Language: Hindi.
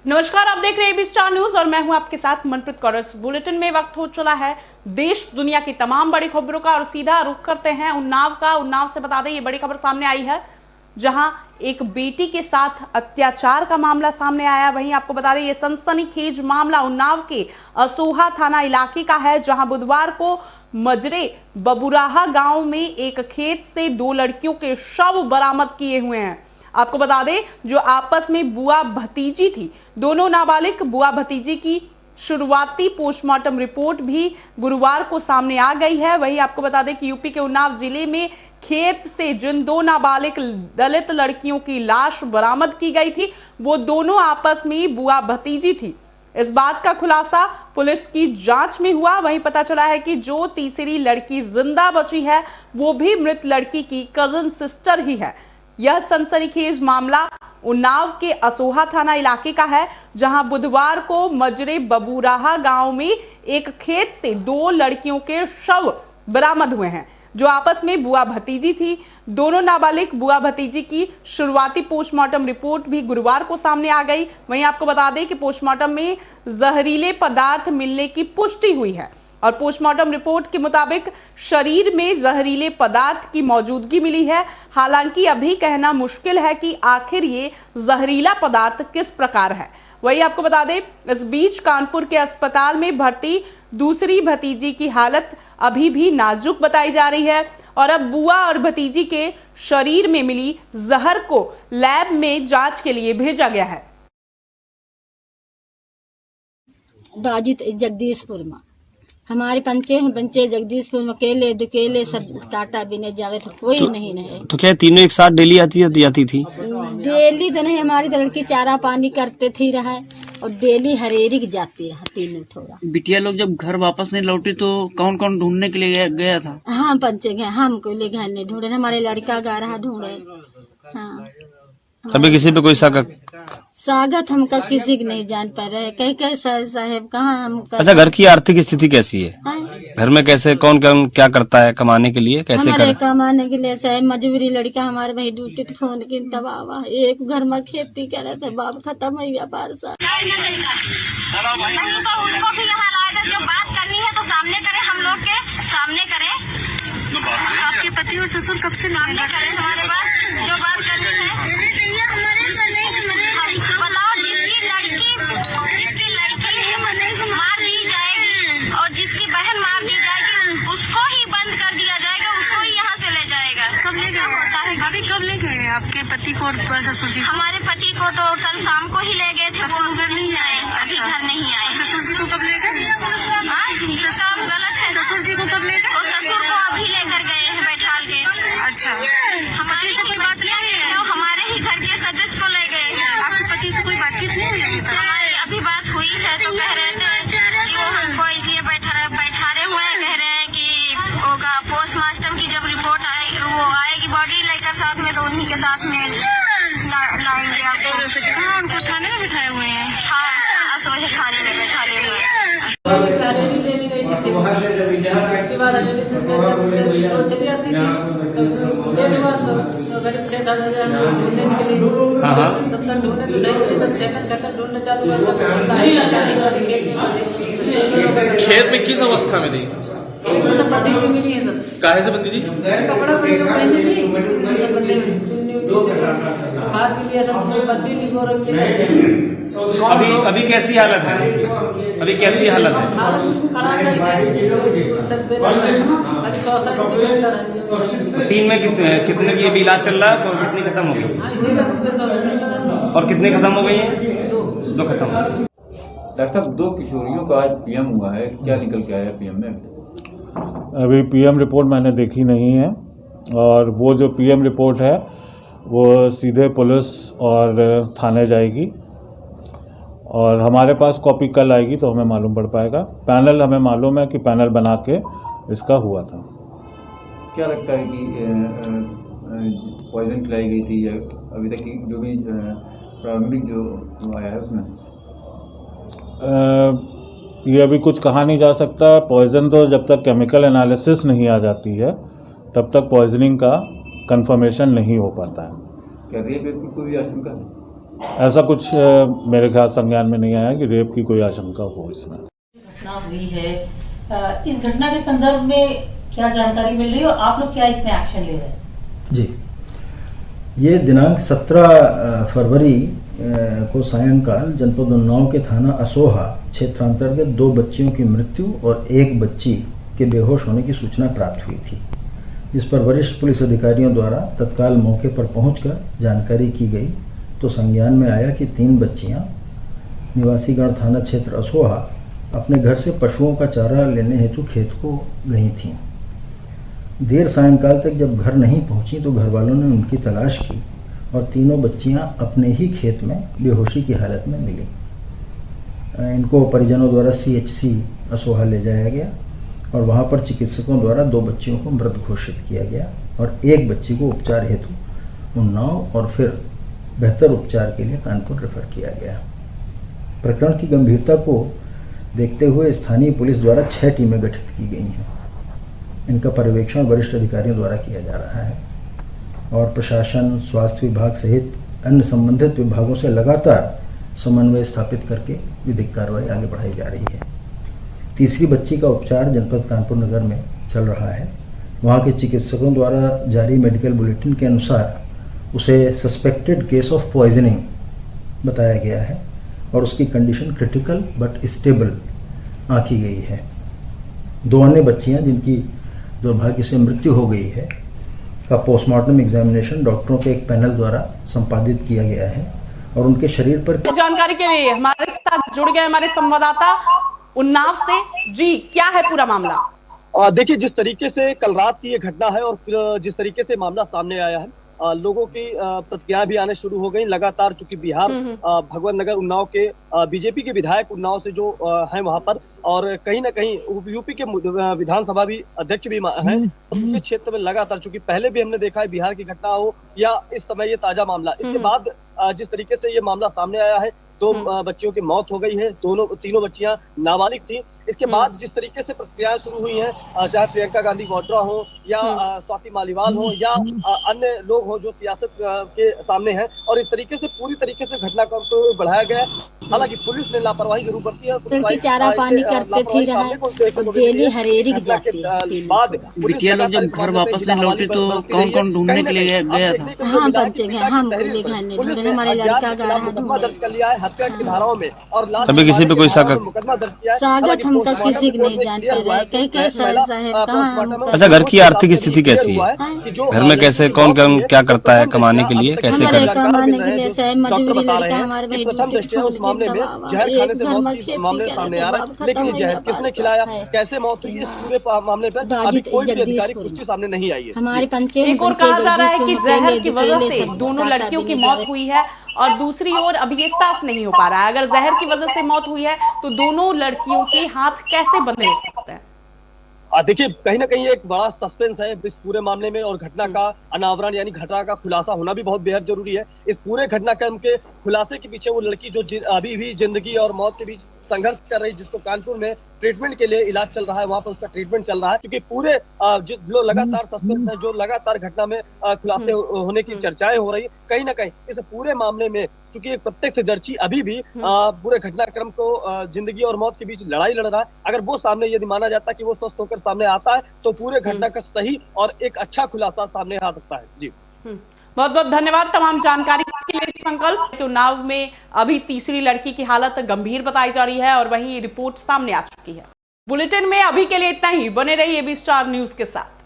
नमस्कार, आप देख रहे हैं एबी स्टार न्यूज और मैं हूं आपके साथ मनप्रीत कौर। इस बुलेटिन में वक्त हो चला है देश दुनिया की तमाम बड़ी खबरों का और सीधा रुख करते हैं उन्नाव का। उन्नाव से बता दें, ये बड़ी खबर सामने आई है जहां एक बेटी के साथ अत्याचार का मामला सामने आया। वहीं आपको बता दें, ये सनसनीखेज मामला उन्नाव के असोहा थाना इलाके का है, जहां बुधवार को मजरे बबुराहा गांव में एक खेत से 2 लड़कियों के शव बरामद किए हुए हैं। आपको बता दें, जो आपस में बुआ भतीजी थी, दोनों नाबालिग बुआ भतीजी की शुरुआती पोस्टमार्टम रिपोर्ट भी गुरुवार को सामने आ गई है। वहीं आपको बता दें कि यूपी के उन्नाव जिले में खेत से जिन 2 नाबालिग दलित लड़कियों की लाश बरामद की गई थी, वो दोनों आपस में बुआ भतीजी थी। इस बात का खुलासा पुलिस की जांच में हुआ। वहीं पता चला है कि जो तीसरी लड़की जिंदा बची है, वो भी मृत लड़की की कजिन सिस्टर ही है। यह सनसनीखेज मामला उन्नाव के असोहा थाना इलाके का है, जहां बुधवार को मजरे बबुराहा गांव में एक खेत से 2 लड़कियों के शव बरामद हुए हैं, जो आपस में बुआ भतीजी थी। दोनों नाबालिग बुआ भतीजी की शुरुआती पोस्टमार्टम रिपोर्ट भी गुरुवार को सामने आ गई। वहीं आपको बता दें कि पोस्टमार्टम में जहरीले पदार्थ मिलने की पुष्टि हुई है और पोस्टमार्टम रिपोर्ट के मुताबिक शरीर में जहरीले पदार्थ की मौजूदगी मिली है। हालांकि अभी कहना मुश्किल है कि आखिर ये जहरीला पदार्थ किस प्रकार है। वही आपको बता दें, इस बीच कानपुर के अस्पताल में भर्ती दूसरी भतीजी की हालत अभी भी नाजुक बताई जा रही है और अब बुआ और भतीजी के शरीर में मिली जहर को लैब में जांच के लिए भेजा गया है। बाजित जगदीशपुर में हमारे पंचे जगदीशपुर में केले दुकेले सब काटा बिने जावे तो कोई नहीं है। तो क्या तीनों एक साथ डेली आती थी? डेली तो नहीं, हमारी तो लड़की चारा पानी करते थी रहा और डेली हरेरी जाती रहा तीनों थोड़ा। बिटिया लोग जब घर वापस नहीं लौटी तो कौन कौन ढूंढने के लिए गया था? हम पंचे गए, हमको ले घर नहीं ढूंढे, हमारे लड़का गा रहा ढूंढे। हाँ, अभी किसी पे कोई स्वागत हमका किसी की नहीं जान पा रहे। कह साहेब कहाँ हम। अच्छा, घर की आर्थिक स्थिति कैसी है? घर में कैसे कौन क्या करता है कमाने के लिए? कैसे हमारे कमाने के लिए साहेब मजबूरी, लड़का हमारे भाई ड्यूटी तो फोन की तबाह, एक घर में खेती करे थे, बाप खत्म हो गया 5 साल। उनको भी यहाँ लाएगा, जो बात करनी है तो सामने करे, हम लोग के सामने करे। आपके पति और ससुर कब से सामने करे हमारे पास, जो बात करनी है बताओ। जिसकी लड़की मार दी जाएगी और जिसकी बहन मार दी जाएगी, उसको ही बंद कर दिया जाएगा, उसको ही यहाँ से ले जाएगा। कब ले गए होता है? अभी कब ले गए आपके पति को और ससुर जी? हमारे पति को तो कल शाम को ही ले गए थे, वो घर नहीं आए, अभी घर नहीं आए। ससुर जी को कब ले गए? ये काम गलत है। ससुर जी को कब ले गए? और ससुर को अभी लेकर गए हैं बैठा के। अच्छा, हमारे ही बात नहीं है, हमारे ही घर के सदस्य को ले गए हैं। आपके पति से कोई बातचीत नहीं हुई? हमारी अभी बात हुई है तो कह रहे थे कि वो हमको इसलिए बैठारे हुए हैं, कह रहे हैं कि होगा पोस्टमार्टम की जब रिपोर्ट वो आएगी बॉडी लेकर साथ में, तो उन्हीं के साथ में लाएंगे आपको। उनको थाने में बिठाए हुए हैं? हाँ, असोहे थाने में बैठाए हुए हैं। उसके बाद चली जाती थी, लेट हुआ तो करीब 6-7 बजे हम लोग ढूंढने निकले। सब तक ढूंढने तो नहीं मिले, तब खेतन ढूंढने चालू कर। खेत में किस अवस्था में थी? खेत में सब बंधी हुई मिली है। सब काहे से बंधी थी? कपड़ा जो पहनी थी सब बंधे हुई, चुन्नी उन्नी से घास के लिए सब बंधी नहीं हो रही। अभी कैसी हालत है? अभी कैसी हालत है? हालत बिल्कुल खराब है। 3 में कितने की अभी इलाज चल रहा है? और कितनी खत्म हो गई? और कितने खत्म हो गई है? 2 खत्म। डॉक्टर साहब, 2 किशोरियों का आज पीएम हुआ है, क्या निकल के आया पीएम में? अभी पीएम रिपोर्ट मैंने देखी नहीं है, और वो जो पीएम रिपोर्ट है वो सीधे पुलिस और थाने जाएगी और हमारे पास कॉपी कल आएगी तो हमें मालूम पड़ पाएगा। पैनल हमें मालूम है कि पैनल बना के इसका हुआ था। क्या लगता है कि पॉइजन खिलाई गई थी या अभी तक की जो भी प्रारंभिक जो आया है उसमें? ये अभी कुछ कहा नहीं जा सकता। पॉइजन तो जब तक केमिकल एनालिसिस नहीं आ जाती है तब तक पॉइजनिंग का कंफर्मेशन नहीं हो पाता है। क्या रेप की कोई आशंका है? ऐसा कुछ मेरे ख्याल संज्ञान में नहीं आया कि रेप की कोई आशंका हो इसमें। घटना हुई है, इस घटना के संदर्भ में क्या जानकारी मिल रही है और आप लोग क्या इसमें एक्शन ले रहे हैं? जी, ये दिनांक 17 फरवरी को सायंकाल जनपद उन्नाव के थाना असोहा क्षेत्रांतर्गत 2 बच्चियों की मृत्यु और 1 बच्ची के बेहोश होने की सूचना प्राप्त हुई थी, जिस पर वरिष्ठ पुलिस अधिकारियों द्वारा तत्काल मौके पर पहुंचकर जानकारी की गई तो संज्ञान में आया कि 3 बच्चियां निवासीगढ़ थाना क्षेत्र असोहा अपने घर से पशुओं का चारा लेने हेतु खेत को गई थीं। देर सायंकाल तक जब घर नहीं पहुंची तो घर वालों ने उनकी तलाश की और तीनों बच्चियां अपने ही खेत में बेहोशी की हालत में मिली। इनको परिजनों द्वारा CHC असोहा ले जाया गया और वहां पर चिकित्सकों द्वारा 2 बच्चियों को मृत घोषित किया गया और 1 बच्ची को उपचार हेतु उन्नाव और फिर बेहतर उपचार के लिए कानपुर रेफर किया गया। प्रकरण की गंभीरता को देखते हुए स्थानीय पुलिस द्वारा 6 टीमें गठित की गई हैं। इनका पर्यवेक्षण वरिष्ठ अधिकारियों द्वारा किया जा रहा है और प्रशासन, स्वास्थ्य विभाग सहित अन्य संबंधित विभागों से लगातार समन्वय स्थापित करके विधिक कार्रवाई आगे बढ़ाई जा रही है। तीसरी बच्ची का उपचार जनपद कानपुर नगर में चल रहा है। वहां के चिकित्सकों द्वारा जारी मेडिकल बुलेटिन के अनुसार उसे सस्पेक्टेड केस ऑफ पॉइजनिंग बताया गया है और उसकी कंडीशन क्रिटिकल बट स्टेबल आंकी गई है। 2 अन्य बच्चियां जिनकी दुर्भाग्य से मृत्यु हो गई है का पोस्टमार्टम एग्जामिनेशन डॉक्टरों के एक पैनल द्वारा संपादित किया गया है और उनके शरीर पर जानकारी के लिए हमारे साथ जुड़ गए हमारे संवाददाता उन्नाव से। जी, क्या है पूरा मामला? देखिए, जिस तरीके से कल रात की ये घटना है और जिस तरीके से मामला सामने आया है, लोगों की प्रतिक्रियाएं भी आने शुरू हो गई लगातार, चूंकि बिहार भगवत नगर उन्नाव के बीजेपी के विधायक उन्नाव से जो हैं वहां पर, और कहीं ना कहीं यूपी के विधानसभा भी अध्यक्ष भी हैं, उसके क्षेत्र में लगातार, चूंकि पहले भी हमने देखा है बिहार की घटना हो या इस समय ये ताजा मामला, इसके बाद जिस तरीके से ये मामला सामने आया है, 2 बच्चियों की मौत हो गई है, तीनों बच्चियां नाबालिग थी। इसके बाद जिस तरीके से प्रतिक्रियाएं शुरू हुई हैं, चाहे प्रियंका गांधी वाड्रा हो या स्वाति मालीवाल हो या अन्य लोग हो जो सियासत के सामने हैं, और इस तरीके से पूरी तरीके से घटना को बढ़ाया गया। हालांकि पुलिस ने लापरवाही जरूर बरती है, चारा पानी करते थी डेली हरेरी जाती बाद बिटिया लोग जब घर वापस नहीं लौटी तो कौन ढूंढने के लिए गया था? हम बच्चे गए, हम हमारे लड़का दर्ज कर लिया है हत्या की धाराओं में और तभी किसी पे कोई शक मुकदमा दर्ज किया है। स्वागत हम तक किसी को नहीं जानते रहे, कहीं अच्छा, घर की आर्थिक स्थिति कैसी है? घर में कैसे कौन क्या करता है कमाने के लिए, कैसे कमाने के लिए से मजदूरी लड़का हमारे उस मामले में जहर खाने से मौत की मामले सामने आ रहा है, लेकिन ये जहर किसने खिलाया, कैसे मौत हुई, इस पूरे मामले पर अभी कोई भी अधिकारिक पुष्टि सामने नहीं आई है। हमारे पंचायत एक और कहा जा रहा है कि जहर की वजह से दोनों लड़कियों की मौत हुई है और दूसरी ओर अभी ये साफ नहीं हो पा रहा है, अगर जहर की वजह से मौत हुई है तो दोनों लड़कियों के हाथ कैसे बंधे हो सकते हैं? देखिए, कहीं ना कहीं एक बड़ा सस्पेंस है इस पूरे मामले में और घटना का अनावरण यानी घटना का खुलासा होना भी बहुत बेहद जरूरी है। इस पूरे घटनाक्रम के खुलासे के पीछे वो लड़की जो अभी भी जिंदगी और मौत के बीच संघर्ष कर रही, जिसको कानपुर में ट्रीटमेंट के लिए इलाज चल रहा है, वहां पर उसका ट्रीटमेंट चल रहा है, क्योंकि पूरे जो लगातार सस्पेंस है, जो लगातार घटना में खुलासे होने की चर्चाएं हो रही, कहीं ना कहीं इस पूरे मामले में चूंकि एक प्रत्यक्षदर्शी अभी भी पूरे घटनाक्रम को जिंदगी और मौत के बीच लड़ाई लड़ रहा है, अगर वो सामने यदि माना जाता है कि वो स्वस्थ होकर सामने आता है तो पूरे घटना का सही और एक अच्छा खुलासा सामने आ सकता है। जी, बहुत बहुत धन्यवाद तमाम जानकारी के लिए। संकल्प उन्नाव में अभी तीसरी लड़की की हालत गंभीर बताई जा रही है और वहीं रिपोर्ट सामने आ चुकी है। बुलेटिन में अभी के लिए इतना ही, बने रहिए AB स्टार न्यूज के साथ।